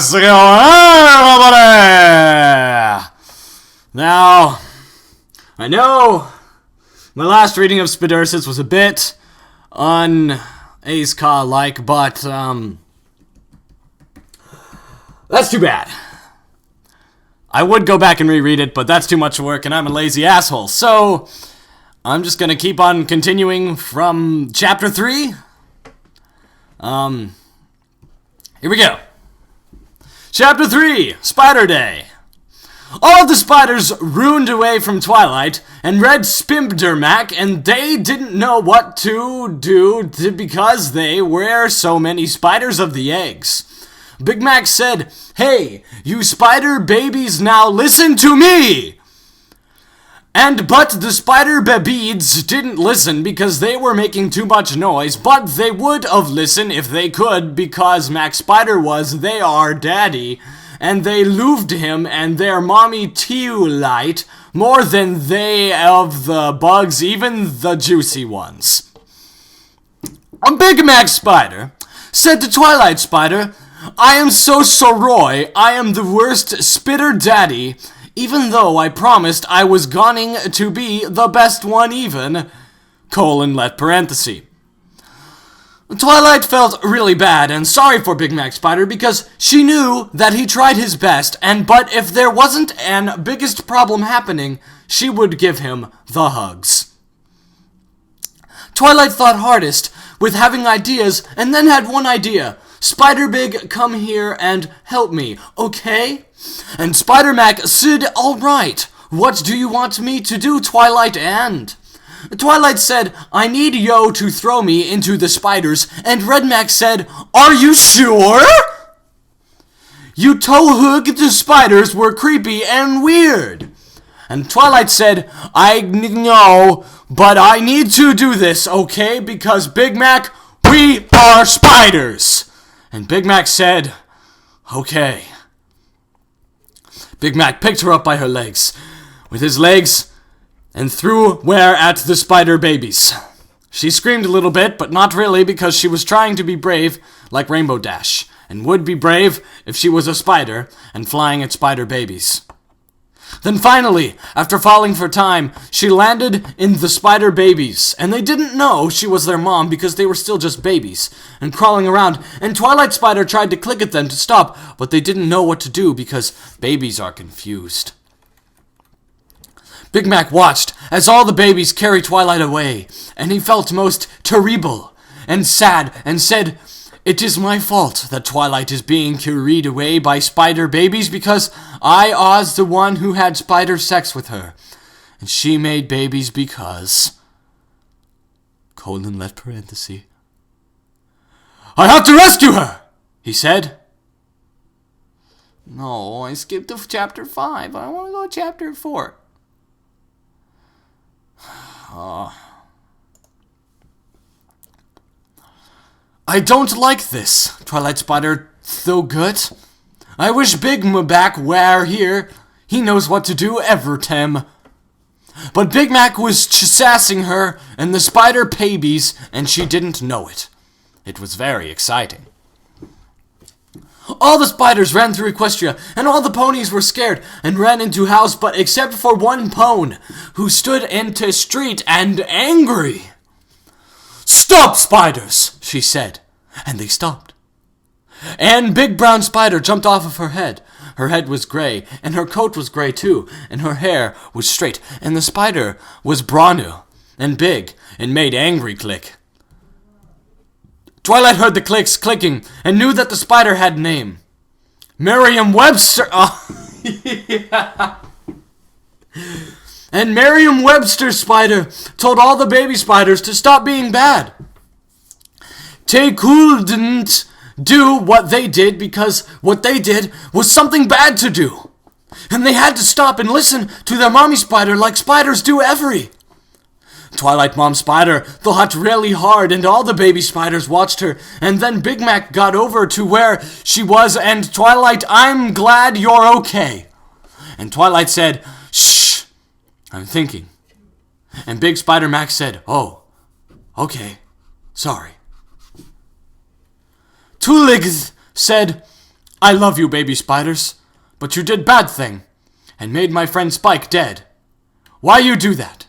What's going on, everybody? Now, I know my last reading of Spidersis was a bit un-Ace-Ka-like, but, that's too bad. I would go back and reread it, but that's too much work, and I'm a lazy asshole. So, I'm just gonna keep on continuing from Chapter 3. Here we go. Chapter 3, Spider Day. All of the spiders ruined away from Twilight and read Spimdermac, and they didn't know what to do because there were so many spiders of the eggs. Big Mac said, "Hey, you spider babies, now listen to me!" But the spider babies didn't listen because they were making too much noise, but they would have listened if they could because Mac Spider was their daddy, and they loved him and their mommy Twilight more than they of the bugs, even the juicy ones. A Big Mac Spider said to Twilight Spider, "I am so sorry, I am the worst spitter daddy, even though I promised I was going to be the best one even, : Twilight felt really bad and sorry for Big Mac Spider because she knew that he tried his best, but if there wasn't an biggest problem happening, she would give him the hugs. Twilight thought hardest with having ideas and then had one idea. "Spider Big, come here and help me, okay?" And Spider Mac said, "All right. What do you want me to do, Twilight and?" Twilight said, "I need yo to throw me into the spiders," and Red Mac said, "Are you sure?" "You toe-hooked the spiders were creepy and weird." And Twilight said, "I know, but I need to do this, okay? Because Big Mac, we are spiders." And Big Mac said, "Okay." Big Mac picked her up by her legs, with his legs, and threw where at the spider babies. She screamed a little bit, but not really, because she was trying to be brave like Rainbow Dash, and would be brave if she was a spider and flying at spider babies. Then finally, after falling for time, she landed in the spider babies, and they didn't know she was their mom because they were still just babies, and crawling around, and Twilight Spider tried to click at them to stop, but they didn't know what to do because babies are confused. Big Mac watched as all the babies carried Twilight away, and he felt most terrible and sad and said, "It is my fault that Twilight is being carried away by spider babies because I was the one who had spider sex with her, and she made babies because, : I have to rescue her," he said. No, I skipped to chapter 5. I want to go to chapter 4. I don't like this, Twilight Spider thought. I wish Big Mac were here. He knows what to do every time. But Big Mac was sassing her and the spider babies, and she didn't know it. It was very exciting. All the spiders ran through Equestria, and all the ponies were scared and ran into house, but except for one pone, who stood into street and angry. "Stop, spiders," she said, and they stopped. And Big Brown Spider jumped off of her head. Her head was gray, and her coat was gray too, and her hair was straight, and the spider was brawny and big, and made angry click. Twilight heard the clicks clicking, and knew that the spider had a name. Merriam-Webster. Yeah. And Merriam-Webster Spider told all the baby spiders to stop being bad. They couldn't do what they did because what they did was something bad to do. And they had to stop and listen to their mommy spider like spiders do every. Twilight Mom Spider thought really hard, and all the baby spiders watched her, and then Big Mac got over to where she was, and Twilight, I'm glad you're okay. And Twilight said, "Shh, I'm thinking." And Big Spider Mac said, "Oh, okay, sorry." Two Legs said, I love you, baby spiders, but you did bad thing, and made my friend Spike dead. Why you do that?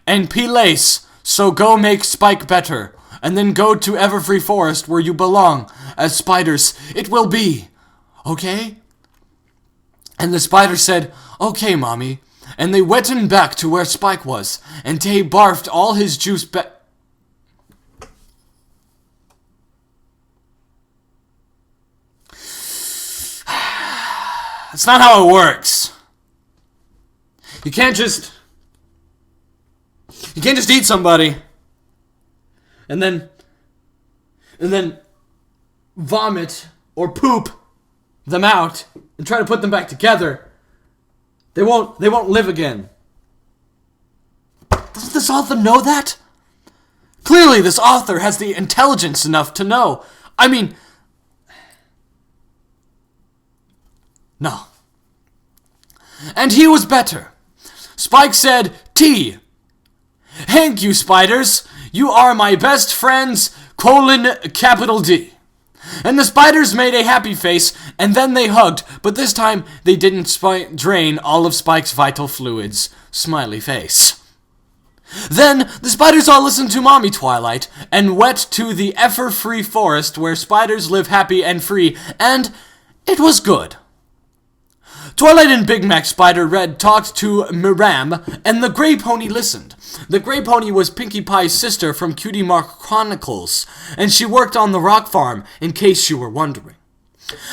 And P-Lace, so go make Spike better, and then go to Everfree Forest where you belong, as spiders it will be. Okay? And the spider said, okay, Mommy, and they went him back to where Spike was, and Tay barfed all his juice back. That's not how it works. You can't just eat somebody and then vomit or poop them out and try to put them back together. They won't live again. Doesn't this author know that? Clearly this author has the intelligence enough to know. I mean, no. And he was better. Spike said, T. Thank you, spiders. You are my best friends, capital D. And the spiders made a happy face, and then they hugged, but this time they didn't drain all of Spike's vital fluids. Smiley face. Then the spiders all listened to Mommy Twilight, and went to the Everfree Forest where spiders live happy and free, and it was good. Twilight and Big Mac Spider Red talked to Miram, and the Grey Pony listened. The Grey Pony was Pinkie Pie's sister from Cutie Mark Chronicles, and she worked on the rock farm, in case you were wondering.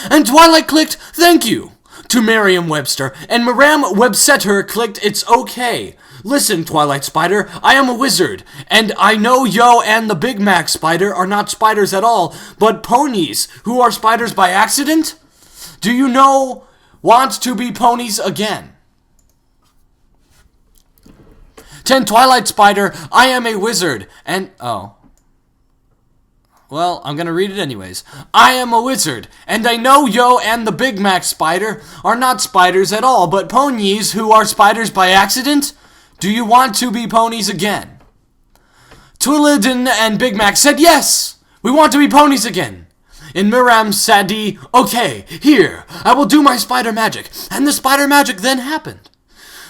And Twilight clicked, thank you, to Merriam-Webster, and Merriam-Webster clicked, it's okay. Listen, Twilight Spider, I am a wizard, and I know Yo and the Big Mac Spider are not spiders at all, but ponies, who are spiders by accident? Do you want to be ponies again? 10 Twilight Spider, I am a wizard, and well, I'm gonna read it anyways. I am a wizard, and I know Yo and the Big Mac Spider are not spiders at all, but ponies who are spiders by accident? Do you want to be ponies again? Twilidin and Big Mac said yes, we want to be ponies again. And Miram Sadi, okay, here, I will do my spider magic, and the spider magic then happened.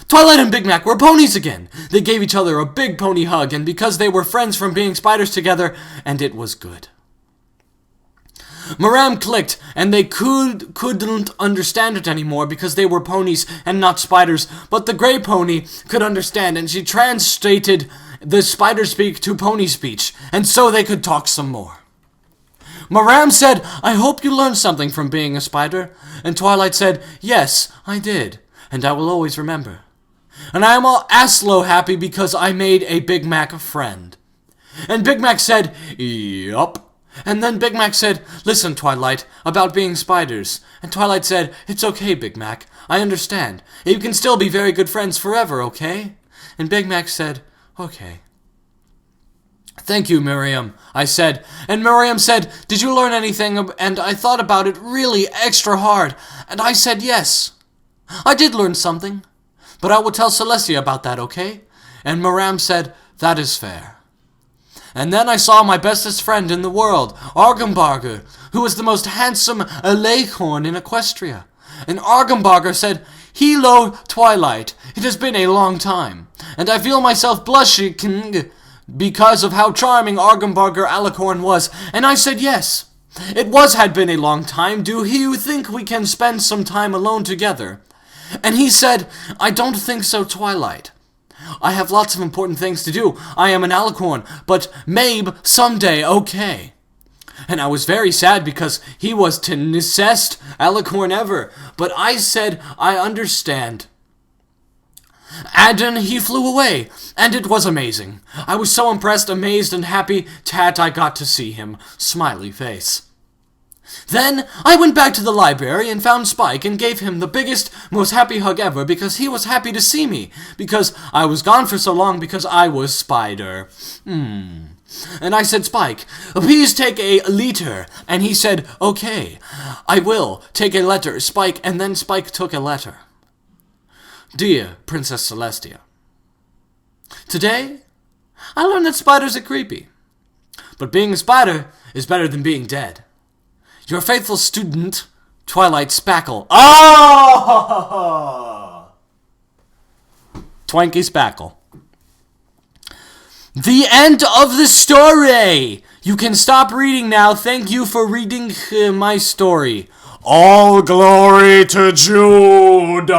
Twilight and Big Mac were ponies again. They gave each other a big pony hug, and because they were friends from being spiders together, and it was good. Miram clicked, and they couldn't understand it anymore because they were ponies and not spiders, but the Grey Pony could understand, and she translated the spider speak to pony speech, and so they could talk some more. Miram said, I hope you learned something from being a spider. And Twilight said, yes, I did, and I will always remember. And I am all asslo happy because I made a Big Mac friend. And Big Mac said, yup. And then Big Mac said, listen, Twilight, about being spiders. And Twilight said, it's okay, Big Mac, I understand. You can still be very good friends forever, okay? And Big Mac said, okay. Thank you, Miriam, I said. And Miriam said, did you learn anything? And I thought about it really extra hard. And I said, yes. I did learn something. But I will tell Celestia about that, okay? And Miriam said, that is fair. And then I saw my bestest friend in the world, Argumbarger, who was the most handsome Leghorn in Equestria. And Argumbarger said, hello, Twilight. It has been a long time. And I feel myself blushing because of how charming Argumbarger Alicorn was, and I said yes. It had been a long time. Do you think we can spend some time alone together? And he said, I don't think so, Twilight. I have lots of important things to do. I am an Alicorn, but maybe someday, okay. And I was very sad because he was the nicest Alicorn ever, but I said, I understand. And then he flew away, and it was amazing. I was so impressed, amazed, and happy that I got to see him. Smiley face. Then I went back to the library and found Spike and gave him the biggest, most happy hug ever because he was happy to see me, because I was gone for so long because I was Spider. And I said, Spike, please take a letter. And he said, okay, I will take a letter, Spike, and then Spike took a letter. Dear Princess Celestia, today I learned that spiders are creepy, but being a spider is better than being dead. Your faithful student, Twilight Spackle. Oh! Twanky Spackle. The end of the story! You can stop reading now. Thank you for reading my story. All glory to Jude!